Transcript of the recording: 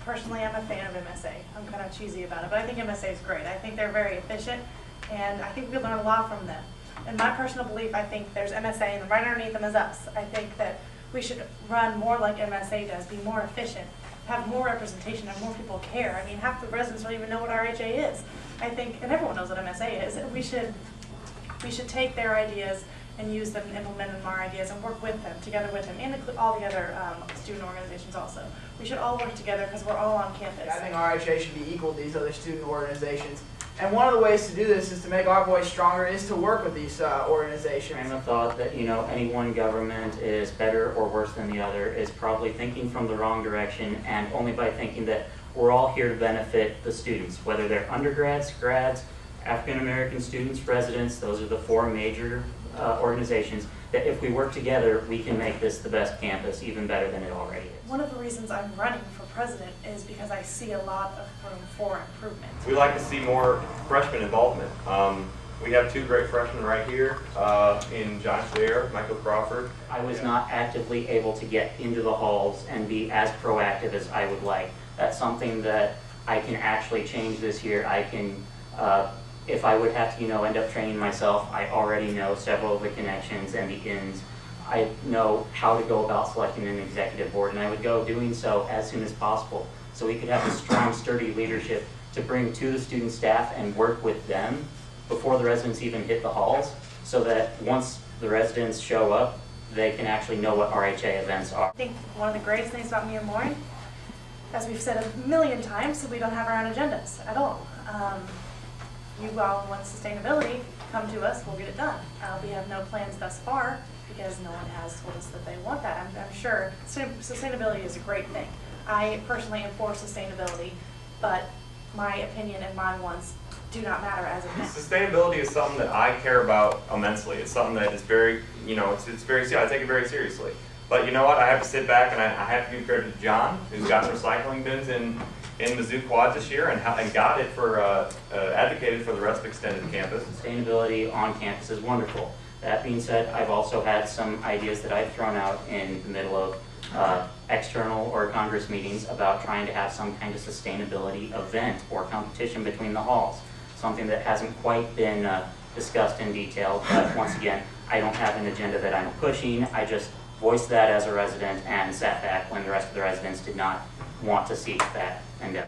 personally, I'm a fan of MSA. I'm kind of cheesy about it, but I think MSA is great. I think they're very efficient, and I think we learn a lot from them. In my personal belief, I think there's MSA, and then right underneath them is us. I think that we should run more like MSA does, be more efficient, have more representation, have more people care. I mean, half the residents don't even know what RHA is. I think, and everyone knows what MSA is. We should take their ideas and use them and implement them our ideas and work with them, together with them, and include all the other student organizations also. We should all work together because we're all on campus. I think RHA should be equal to these other student organizations. And one of the ways to do this is to make our voice stronger is to work with these organizations. And the thought that, you know, any one government is better or worse than the other is probably thinking from the wrong direction, and only by thinking that we're all here to benefit the students, whether they're undergrads, grads, African American students, residents. Those are the four major organizations that if we work together, we can make this the best campus, even better than it already is. One of the reasons I'm running for president is because I see a lot of room for improvement. We like to see more freshman involvement. We have two great freshmen right here in John Flair, Michael Crawford. I was not actively able to get into the halls and be as proactive as I would like. That's something that I can actually change this year. I can, if I would have to, you know, end up training myself, I already know several of the connections and the ins. I know how to go about selecting an executive board, and I would go doing so as soon as possible so we could have a strong, sturdy leadership to bring to the student staff and work with them before the residents even hit the halls, so that once the residents show up, they can actually know what RHA events are. I think one of the greatest things about me and Lauren, as we've said a million times, we don't have our own agendas at all. You all want sustainability, come to us, we'll get it done. We have no plans thus far because no one has told us that they want that. I'm sure sustainability is a great thing. I personally am for sustainability, but my opinion and my wants do not matter as of now. Sustainability is something that I care about immensely. It's something that is very, you know, it's very, I take it very seriously. But you know what, I have to sit back and I have to give credit to John, who's got recycling bins in Mizzou Quad this year and got it for, advocated for the rest of extended campus. Sustainability on campus is wonderful. That being said, I've also had some ideas that I've thrown out in the middle of external or Congress meetings about trying to have some kind of sustainability event or competition between the halls. Something that hasn't quite been discussed in detail, but once again, I don't have an agenda that I'm pushing. I just voiced that as a resident and sat back when the rest of the residents did not want to see that endeavor.